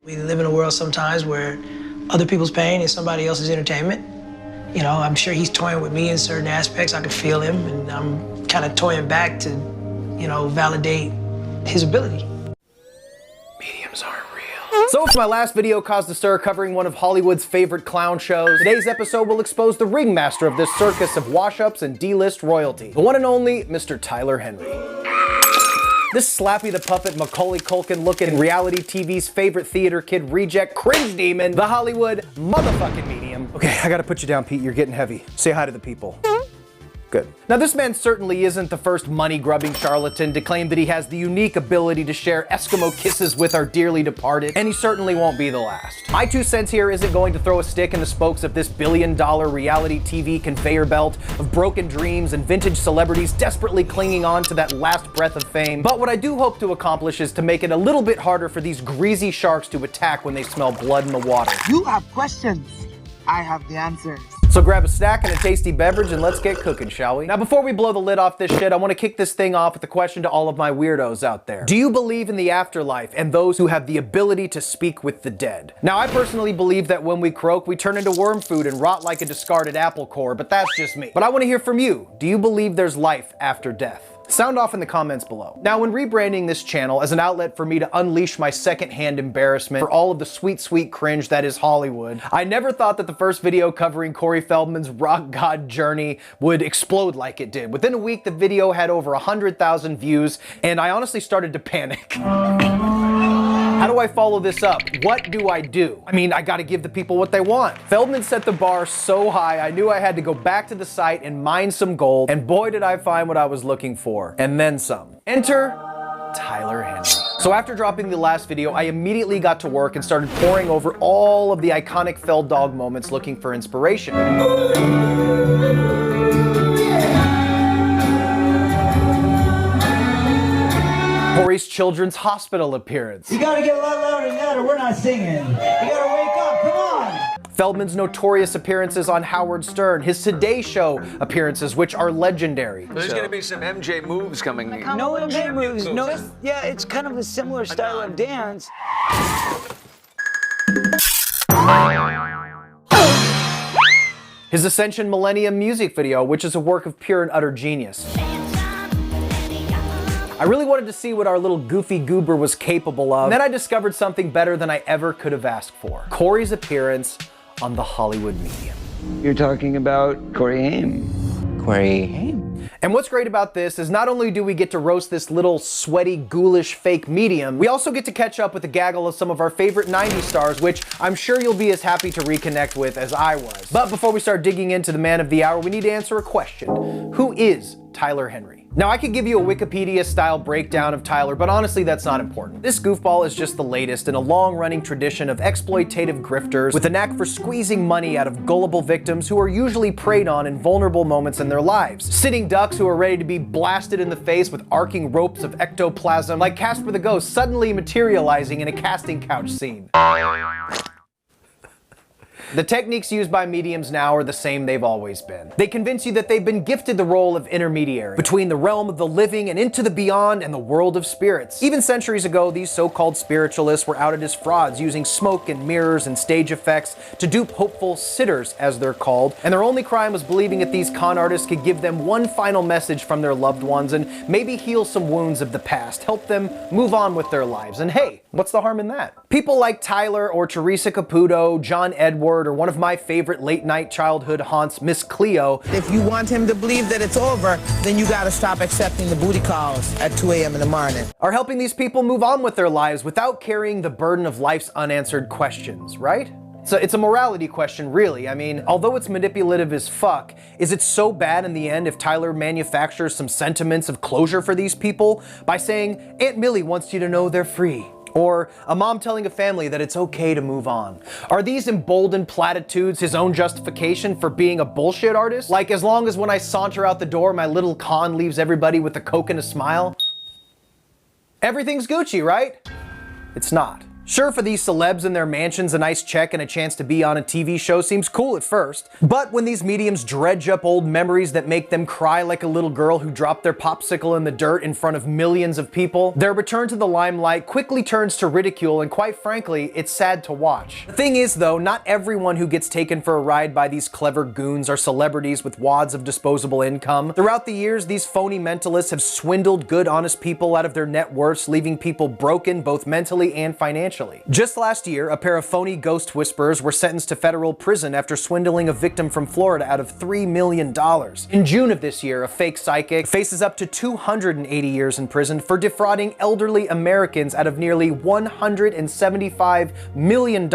We live in a world sometimes where other people's pain is somebody else's entertainment. You know, I'm sure he's toying with me in certain aspects. I can feel him, and I'm kind of toying back to, you know, validate his ability. Mediums aren't real. So if my last video caused a stir covering one of Hollywood's favorite clown shows, today's episode will expose the ringmaster of this circus of wash-ups and D-list royalty, the one and only Mr. Tyler Henry. This Slappy the Puppet, Macaulay Culkin looking reality TV's favorite theater kid reject cringe demon, the Hollywood motherfucking medium. Okay, I gotta put you down, Pete. You're getting heavy. Say hi to the people. Good. Now this man certainly isn't the first money-grubbing charlatan to claim that he has the unique ability to share Eskimo kisses with our dearly departed, and he certainly won't be the last. My 2 cents here isn't going to throw a stick in the spokes of this billion-dollar reality TV conveyor belt of broken dreams and vintage celebrities desperately clinging on to that last breath of fame, but what I do hope to accomplish is to make it a little bit harder for these greasy sharks to attack when they smell blood in the water. You have questions. I have the answers. So grab a snack and a tasty beverage and let's get cooking, shall we? Now before we blow the lid off this shit, I want to kick this thing off with a question to all of my weirdos out there. Do you believe in the afterlife and those who have the ability to speak with the dead? Now I personally believe that when we croak, we turn into worm food and rot like a discarded apple core, but that's just me. But I want to hear from you. Do you believe there's life after death? Sound off in the comments below. Now, when rebranding this channel as an outlet for me to unleash my secondhand embarrassment for all of the sweet, sweet cringe that is Hollywood, I never thought that the first video covering Corey Feldman's rock god journey would explode like it did. Within a week, the video had over 100,000 views, and I honestly started to panic. How do I follow this up? What do I do? I mean, I gotta give the people what they want. Feldman set the bar so high, I knew I had to go back to the site and mine some gold, and boy did I find what I was looking for. And then some. Enter Tyler Henry. So after dropping the last video, I immediately got to work and started poring over all of the iconic Feld Dog moments looking for inspiration. Corey's Children's Hospital appearance. You gotta get a lot louder than that or we're not singing. You gotta wake up, come on! Feldman's notorious appearances on Howard Stern, his Today Show appearances, which are legendary. There's gonna be some MJ moves coming. No MJ moves, no, it's kind of a similar style of dance. His Ascension Millennium music video, which is a work of pure and utter genius. I really wanted to see what our little goofy goober was capable of, and then I discovered something better than I ever could have asked for. Corey's appearance on the Hollywood Medium. You're talking about Corey Haim. Corey Haim. And what's great about this is not only do we get to roast this little sweaty, ghoulish fake medium, we also get to catch up with the gaggle of some of our favorite 90s stars, which I'm sure you'll be as happy to reconnect with as I was. But before we start digging into the man of the hour, we need to answer a question. Who is Tyler Henry? Now I could give you a Wikipedia-style breakdown of Tyler, but honestly that's not important. This goofball is just the latest in a long-running tradition of exploitative grifters with a knack for squeezing money out of gullible victims who are usually preyed on in vulnerable moments in their lives. Sitting ducks who are ready to be blasted in the face with arcing ropes of ectoplasm, like Casper the Ghost suddenly materializing in a casting couch scene. The techniques used by mediums now are the same they've always been. They convince you that they've been gifted the role of intermediary between the realm of the living and into the beyond and the world of spirits. Even centuries ago, these so-called spiritualists were outed as frauds, using smoke and mirrors and stage effects to dupe hopeful sitters, as they're called, and their only crime was believing that these con artists could give them one final message from their loved ones and maybe heal some wounds of the past, help them move on with their lives. And hey, what's the harm in that? People like Tyler or Teresa Caputo, John Edward, or one of my favorite late-night childhood haunts, Miss Cleo. If you want him to believe that it's over, then you gotta stop accepting the booty calls at 2 a.m. in the morning. Are helping these people move on with their lives without carrying the burden of life's unanswered questions, right? So it's a morality question, really. I mean, although it's manipulative as fuck, is it so bad in the end if Tyler manufactures some sentiments of closure for these people by saying, Aunt Millie wants you to know they're free? Or a mom telling a family that it's okay to move on? Are these emboldened platitudes his own justification for being a bullshit artist? Like, as long as when I saunter out the door, my little con leaves everybody with a Coke and a smile? Everything's Gucci, right? It's not. Sure, for these celebs in their mansions, a nice check and a chance to be on a TV show seems cool at first. But when these mediums dredge up old memories that make them cry like a little girl who dropped their popsicle in the dirt in front of millions of people, their return to the limelight quickly turns to ridicule, and quite frankly, it's sad to watch. The thing is though, not everyone who gets taken for a ride by these clever goons are celebrities with wads of disposable income. Throughout the years, these phony mentalists have swindled good, honest people out of their net worths, leaving people broken both mentally and financially. Just last year, a pair of phony ghost whisperers were sentenced to federal prison after swindling a victim from Florida out of $3 million. In June of this year, a fake psychic faces up to 280 years in prison for defrauding elderly Americans out of nearly $175 million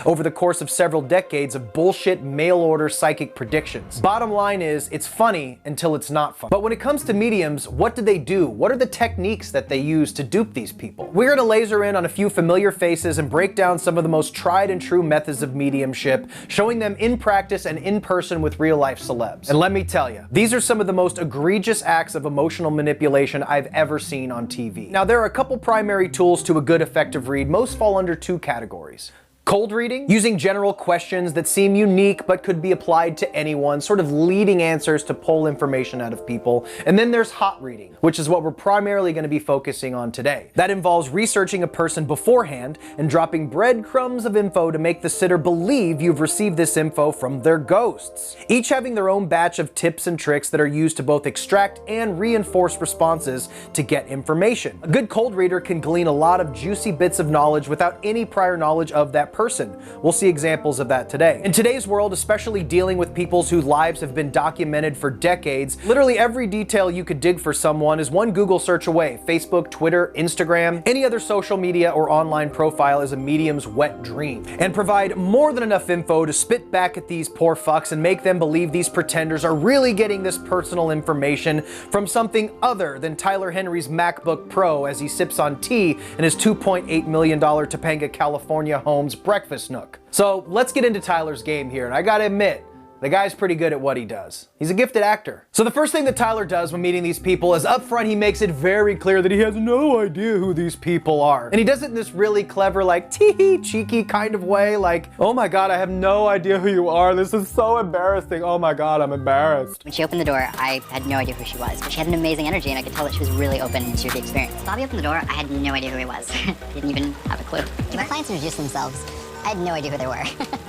over the course of several decades of bullshit mail-order psychic predictions. Bottom line is, it's funny until it's not funny. But when it comes to mediums, what do they do? What are the techniques that they use to dupe these people? We're gonna laser in on a few familiar faces and break down some of the most tried and true methods of mediumship, showing them in practice and in person with real life celebs. And let me tell you, these are some of the most egregious acts of emotional manipulation I've ever seen on TV. Now, there are a couple primary tools to a good effective read. Most fall under two categories. Cold reading, using general questions that seem unique but could be applied to anyone, sort of leading answers to pull information out of people. And then there's hot reading, which is what we're primarily going to be focusing on today. That involves researching a person beforehand and dropping breadcrumbs of info to make the sitter believe you've received this info from their ghosts. Each having their own batch of tips and tricks that are used to both extract and reinforce responses to get information. A good cold reader can glean a lot of juicy bits of knowledge without any prior knowledge of that person. We'll see examples of that today. In today's world, especially dealing with people whose lives have been documented for decades, literally every detail you could dig for someone is one Google search away. Facebook, Twitter, Instagram, any other social media or online profile is a medium's wet dream, and provide more than enough info to spit back at these poor fucks and make them believe these pretenders are really getting this personal information from something other than Tyler Henry's MacBook Pro as he sips on tea in his $2.8 million Topanga, California home's breakfast nook. So let's get into Tyler's game here, and I gotta admit, the guy's pretty good at what he does. He's a gifted actor. So the first thing that Tyler does when meeting these people is up front he makes it very clear that he has no idea who these people are. And he does it in this really clever, like, tee-hee, cheeky kind of way, like, oh my god, I have no idea who you are. This is so embarrassing. Oh my god, I'm embarrassed. When she opened the door, I had no idea who she was, but she had an amazing energy and I could tell that she was really open and to the experience. Bobby opened the door, I had no idea who he was. Didn't even have a clue. My clients introduced themselves. I had no idea who they were.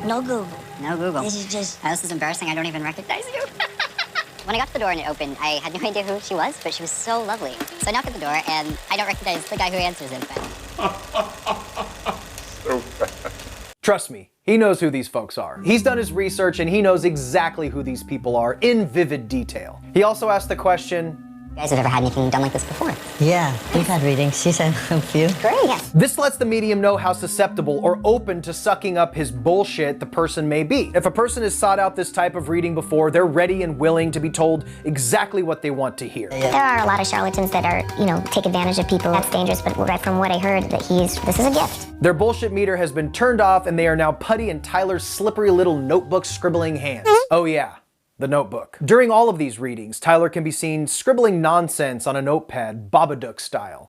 No Google. No Google. This is just... Oh, this is embarrassing. I don't even recognize you. When I got to the door and it opened, I had no idea who she was, but she was so lovely. So I knock at the door and I don't recognize the guy who answers it. So bad. Trust me, he knows who these folks are. He's done his research and he knows exactly who these people are in vivid detail. He also asked the question, You guys have ever had anything done like this before? Yeah, we've had readings. She's had a few. Great. Yes. this lets the medium know how susceptible or open to sucking up his bullshit the person may be. If a person has sought out this type of reading before, they're ready and willing to be told exactly what they want to hear. There are a lot of charlatans that are, take advantage of people. That's dangerous, but from what I heard, that this is a gift. Their bullshit meter has been turned off and they are now putty in Tyler's slippery little notebook scribbling hands. Oh yeah, the notebook. During all of these readings, Tyler can be seen scribbling nonsense on a notepad, Babadook style.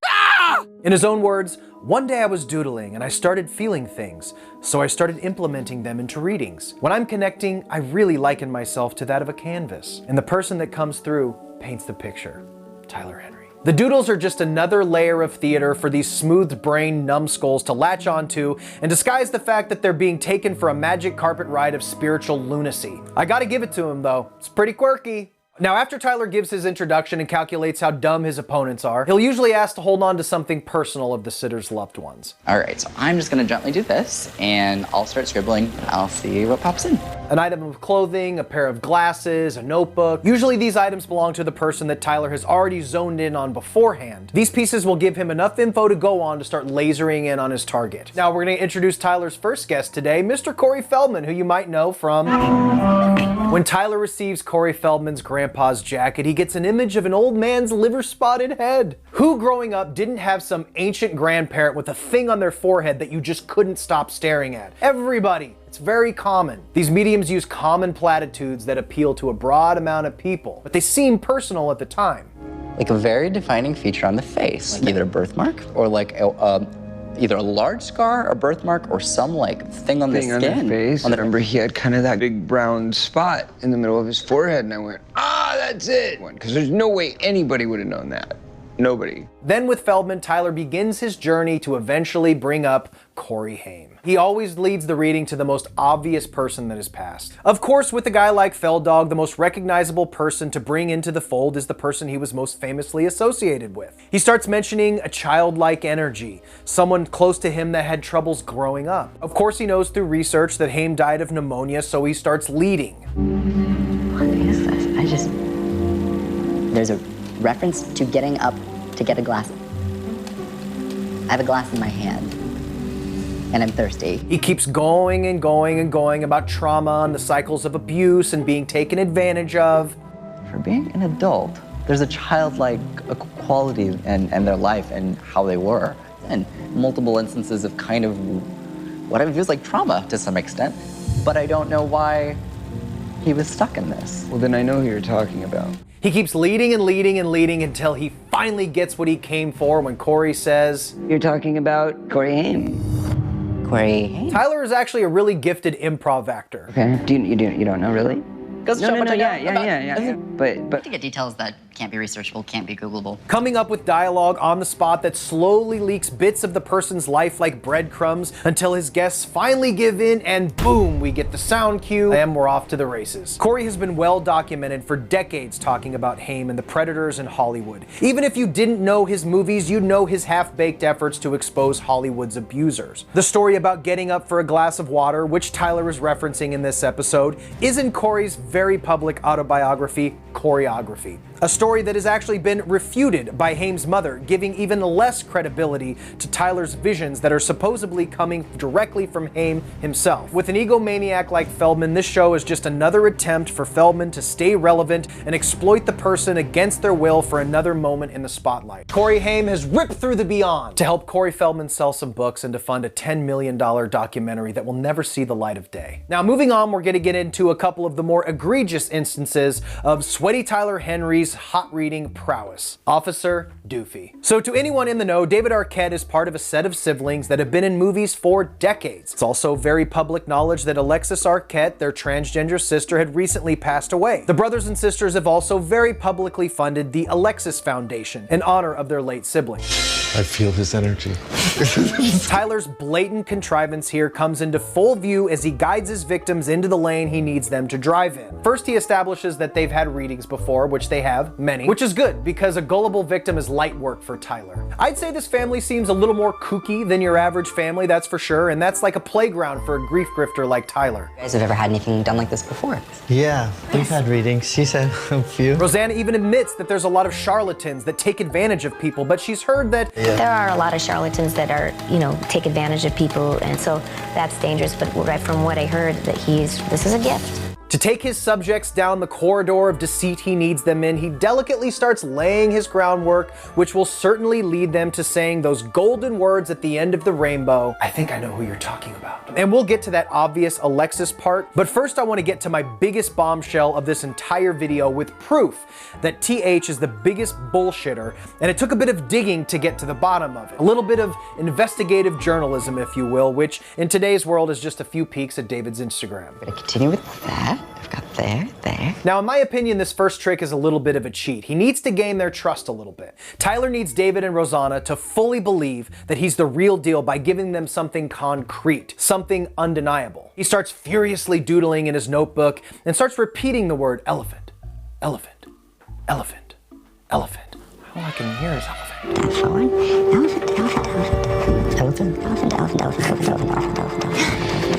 In his own words, one day I was doodling and I started feeling things, so I started implementing them into readings. When I'm connecting, I really liken myself to that of a canvas, and the person that comes through paints the picture. Tyler Henry. The doodles are just another layer of theater for these smooth-brained numbskulls to latch onto and disguise the fact that they're being taken for a magic carpet ride of spiritual lunacy. I gotta give it to him though, it's pretty quirky. Now, after Tyler gives his introduction and calculates how dumb his opponents are, he'll usually ask to hold on to something personal of the sitter's loved ones. All right, so I'm just gonna gently do this, and I'll start scribbling. I'll see what pops in. An item of clothing, a pair of glasses, a notebook. Usually these items belong to the person that Tyler has already zoned in on beforehand. These pieces will give him enough info to go on to start lasering in on his target. Now we're gonna introduce Tyler's first guest today, Mr. Corey Feldman, who you might know from... When Tyler receives Corey Feldman's grandpa's jacket, he gets an image of an old man's liver-spotted head. Who growing up didn't have some ancient grandparent with a thing on their forehead that you just couldn't stop staring at? Everybody. It's very common. These mediums use common platitudes that appeal to a broad amount of people, but they seem personal at the time. Like a very defining feature on the face, like either a birthmark or like a either a large scar, a birthmark, or some like thing on the skin. On the face. On I remember he had kind of that big brown spot in the middle of his forehead, and I went, ah, that's it. Because there's no way anybody would have known that. Nobody. Then with Feldman, Tyler begins his journey to eventually bring up Corey Haim. He always leads the reading to the most obvious person that has passed. Of course, with a guy like Feldog, the most recognizable person to bring into the fold is the person he was most famously associated with. He starts mentioning a childlike energy, someone close to him that had troubles growing up. Of course, he knows through research that Haim died of pneumonia, so he starts leading. What is this? There's a reference to getting up to get a glass. I have a glass in my hand, and I'm thirsty. He keeps going and going and going about trauma and the cycles of abuse and being taken advantage of. For being an adult, there's a childlike quality in their life and how they were, and multiple instances of kind of what it feels like trauma to some extent, but I don't know why he was stuck in this. Well, then I know who you're talking about. He keeps leading and leading and leading until he finally gets what he came for when Corey says, "You're talking about Corey Haim." Corey Haim? Tyler is actually a really gifted improv actor. Okay. You don't know, really? Yeah. But I think it details that can't be researchable, can't be Googleable. Coming up with dialogue on the spot that slowly leaks bits of the person's life like breadcrumbs until his guests finally give in and boom, we get the sound cue and we're off to the races. Corey has been well documented for decades talking about Haim and the predators in Hollywood. Even if you didn't know his movies, you'd know his half-baked efforts to expose Hollywood's abusers. The story about getting up for a glass of water, which Tyler is referencing in this episode, is in Corey's very public autobiography, Choreography. A story that has actually been refuted by Haim's mother, giving even less credibility to Tyler's visions that are supposedly coming directly from Haim himself. With an egomaniac like Feldman, this show is just another attempt for Feldman to stay relevant and exploit the person against their will for another moment in the spotlight. Corey Haim has ripped through the beyond to help Corey Feldman sell some books and to fund a $10 million documentary that will never see the light of day. Now, moving on, we're going to get into a couple of the more egregious instances of Sweaty Tyler Henry's hot reading prowess. Officer Doofy. So to anyone in the know, David Arquette is part of a set of siblings that have been in movies for decades. It's also very public knowledge that Alexis Arquette, their transgender sister, had recently passed away. The brothers and sisters have also very publicly funded the Alexis Foundation in honor of their late sibling. I feel his energy. Tyler's blatant contrivance here comes into full view as he guides his victims into the lane he needs them to drive in. First, he establishes that they've had readings before, which they have, many, which is good because a gullible victim is light work for Tyler. I'd say this family seems a little more kooky than your average family, that's for sure, and that's like a playground for a grief grifter like Tyler. You guys have ever had anything done like this before? Yeah, we've had readings. She's had a few. Rosanna even admits that there's a lot of charlatans that take advantage of people, but she's heard that There are a lot of charlatans that are, take advantage of people, and so that's dangerous. But right from what I heard, that this is a gift. to take his subjects down the corridor of deceit he needs them in, he delicately starts laying his groundwork, which will certainly lead them to saying those golden words at the end of the rainbow, "I think I know who you're talking about." And we'll get to that obvious Alexis part, but first I want to get to my biggest bombshell of this entire video with proof that TH is the biggest bullshitter, and it took a bit of digging to get to the bottom of it. A little bit of investigative journalism, if you will, which in today's world is just a few peeks at David's Instagram. I'm gonna continue with that. I've got there. Now, in my opinion, this first trick is a little bit of a cheat. He needs to gain their trust a little bit. Tyler needs David and Rosanna to fully believe that he's the real deal by giving them something concrete, something undeniable. He starts furiously doodling in his notebook and starts repeating the word elephant, elephant, elephant, elephant. All I can hear is elephant. That's the one. Elephant, elephant, elephant. Elephant? Elephant, elephant, elephant, elephant,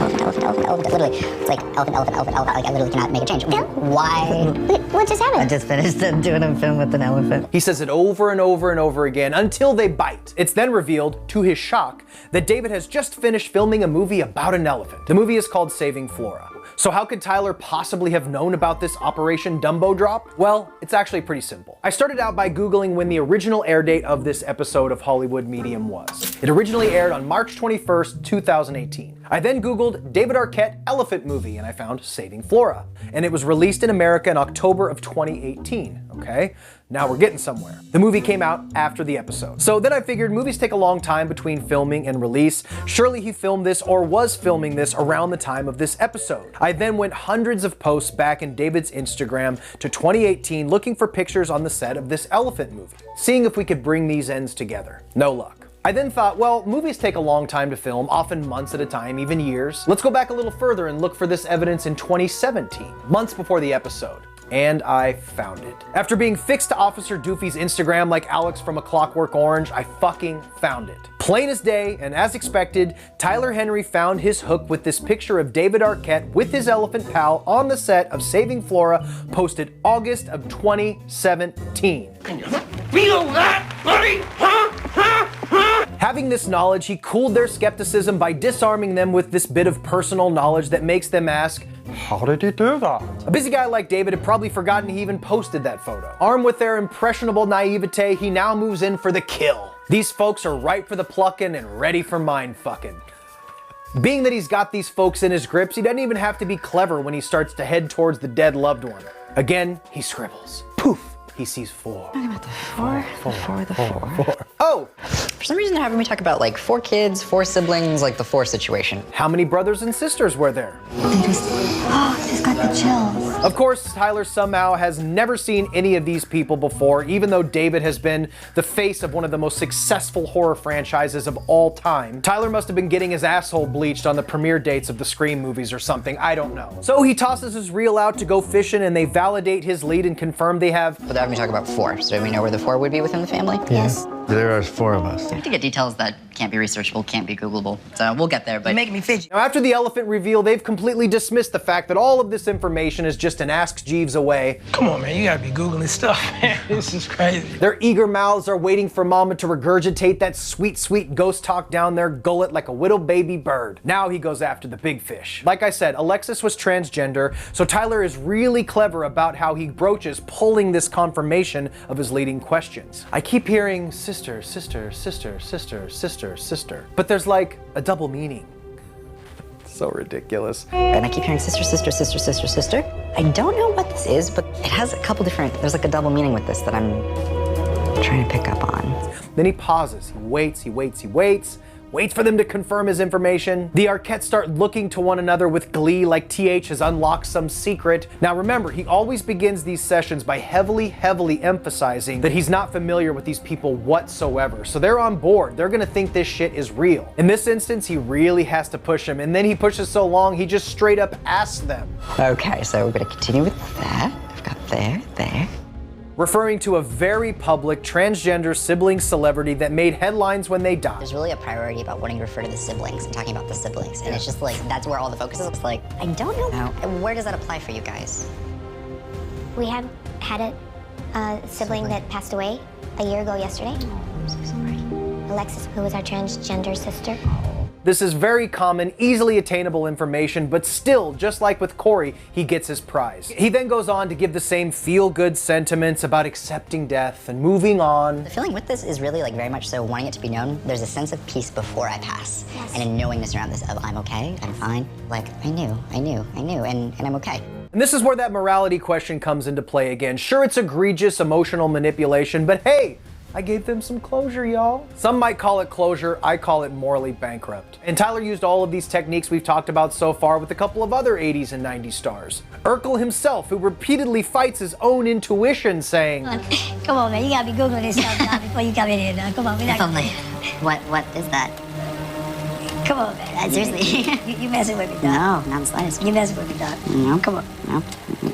elephant, elephant, elephant. Literally, it's like elephant, elephant, elephant, elephant. Like I literally cannot make a change. Why? What just happened? I just finished doing a film with an elephant. He says it over and over and over again until they bite. It's then revealed, to his shock, that David has just finished filming a movie about an elephant. The movie is called Saving Flora. So how could Tyler possibly have known about this Operation Dumbo Drop? Well, it's actually pretty simple. I started out by Googling when the original air date of this episode of Hollywood Medium was. It originally aired on March 21st, 2018. I then Googled David Arquette elephant movie and I found Saving Flora. And it was released in America in October of 2018. Okay, now we're getting somewhere. The movie came out after the episode. So then I figured movies take a long time between filming and release. Surely he filmed this or was filming this around the time of this episode. I then went hundreds of posts back in David's Instagram to 2018 looking for pictures on the set of this elephant movie, seeing if we could bring these ends together. No luck. I then thought, well, movies take a long time to film, often months at a time, even years. Let's go back a little further and look for this evidence in 2017, months before the episode. And I found it. After being fixed to Officer Doofy's Instagram like Alex from A Clockwork Orange, I fucking found it. Plain as day, and as expected, Tyler Henry found his hook with this picture of David Arquette with his elephant pal on the set of Saving Flora, posted August of 2017. Can you feel that, buddy? Having this knowledge, he cooled their skepticism by disarming them with this bit of personal knowledge that makes them ask, how did he do that? A busy guy like David had probably forgotten he even posted that photo. Armed with their impressionable naivete, he now moves in for the kill. These folks are ripe for the plucking and ready for mind fucking. Being that he's got these folks in his grips, he doesn't even have to be clever when he starts to head towards the dead loved one. Again, he scribbles. Poof! He sees 4. Talking about the 4. Oh! For some reason they're having me talk about like 4 kids, 4 siblings, like the 4 situation. How many brothers and sisters were there? They just got the chills. Of course, Tyler somehow has never seen any of these people before, even though David has been the face of one of the most successful horror franchises of all time. Tyler must have been getting his asshole bleached on the premiere dates of the Scream movies or something, I don't know. So he tosses his reel out to go fishing and they validate his lead and confirm they have... But they're having me talk about 4, so do we know where the 4 would be within the family? Yes. There are 4 of us. I have to get details that can't be researchable, can't be Googleable. So we'll get there, but... You're making me fidget. Now, after the elephant reveal, they've completely dismissed the fact that all of this information is just an Ask Jeeves away. Come on, man, you gotta be Googling stuff, man. This is crazy. Their eager mouths are waiting for Mama to regurgitate that sweet, sweet ghost talk down their gullet like a little baby bird. Now he goes after the big fish. Like I said, Alexis was transgender, so Tyler is really clever about how he broaches pulling this confirmation of his leading questions. I keep hearing sister, sister, sister, sister, sister, sister. But there's like a double meaning. So ridiculous. And I keep hearing sister, sister, sister, sister, sister. I don't know what this is, but it has a couple different, there's like a double meaning with this that I'm trying to pick up on. Then he pauses, he waits, he waits, he waits. Waits for them to confirm his information. The Arquettes start looking to one another with glee like TH has unlocked some secret. Now remember, he always begins these sessions by heavily emphasizing that he's not familiar with these people whatsoever. So they're on board. They're gonna think this shit is real. In this instance, he really has to push him, and then he pushes so long, he just straight up asks them. Okay, so we're gonna continue with that. I've got there. Referring to a very public transgender sibling celebrity that made headlines when they died. There's really a priority about wanting to refer to the siblings and talking about the siblings. And it's just like, that's where all the focus is. It's like, I don't know. Where does that apply for you guys? We have had a sibling that passed away a year ago yesterday. Oh, I'm so sorry. Alexis, who was our transgender sister. This is very common, easily attainable information, but still, just like with Corey, he gets his prize. He then goes on to give the same feel-good sentiments about accepting death and moving on. The feeling with this is really like very much so wanting it to be known. There's a sense of peace before I pass. Yes. And a knowingness around this of I'm okay, I'm fine. Like, I knew, and I'm okay. And this is where that morality question comes into play again. Sure, it's egregious emotional manipulation, but hey, I gave them some closure, y'all. Some might call it closure, I call it morally bankrupt. And Tyler used all of these techniques we've talked about so far with a couple of other 80s and 90s stars. Urkel himself, who repeatedly fights his own intuition, saying, Come on, man, you gotta be Googling this stuff now before you come in here now. Come on, we're not gonna... What is that? Come on, man. Seriously? you messing with me, dog. No, not the slightest. You messing with me, dog. No, come on. No.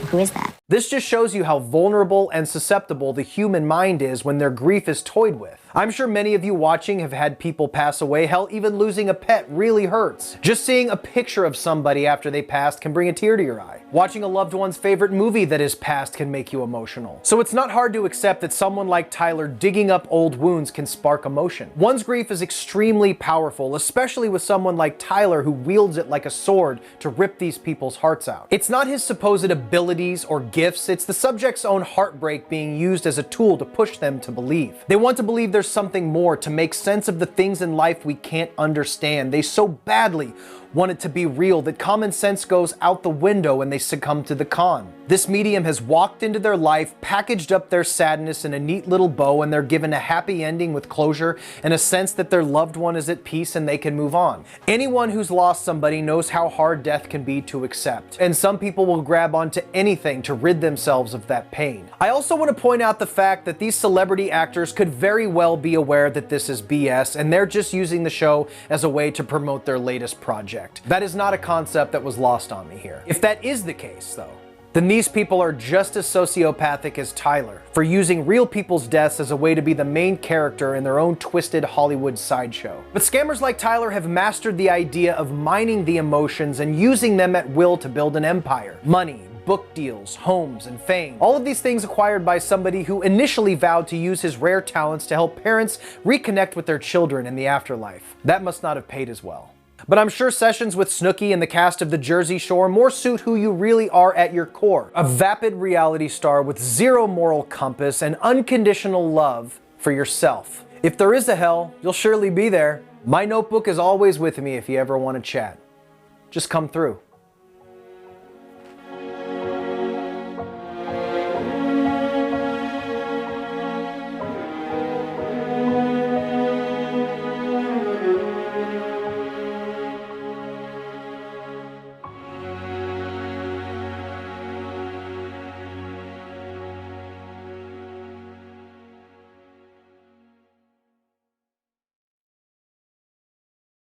Who is that? This just shows you how vulnerable and susceptible the human mind is when their grief is toyed with. I'm sure many of you watching have had people pass away. Hell, even losing a pet really hurts. Just seeing a picture of somebody after they passed can bring a tear to your eye. Watching a loved one's favorite movie that is passed can make you emotional. So it's not hard to accept that someone like Tyler digging up old wounds can spark emotion. One's grief is extremely powerful, especially with someone like Tyler who wields it like a sword to rip these people's hearts out. It's not his supposed abilities or gifts, it's the subject's own heartbreak being used as a tool to push them to believe. They want to believe there's something more, to make sense of the things in life we can't understand. They so badly want it to be real, that common sense goes out the window and they succumb to the con. This medium has walked into their life, packaged up their sadness in a neat little bow, and they're given a happy ending with closure and a sense that their loved one is at peace and they can move on. Anyone who's lost somebody knows how hard death can be to accept, and some people will grab onto anything to rid themselves of that pain. I also want to point out the fact that these celebrity actors could very well be aware that this is BS, and they're just using the show as a way to promote their latest project. That is not a concept that was lost on me here. If that is the case, though, then these people are just as sociopathic as Tyler for using real people's deaths as a way to be the main character in their own twisted Hollywood sideshow. But scammers like Tyler have mastered the idea of mining the emotions and using them at will to build an empire. Money, book deals, homes, and fame. All of these things acquired by somebody who initially vowed to use his rare talents to help parents reconnect with their children in the afterlife. That must not have paid as well. But I'm sure sessions with Snooki and the cast of The Jersey Shore more suit who you really are at your core. A vapid reality star with zero moral compass and unconditional love for yourself. If there is a hell, you'll surely be there. My notebook is always with me if you ever want to chat. Just come through.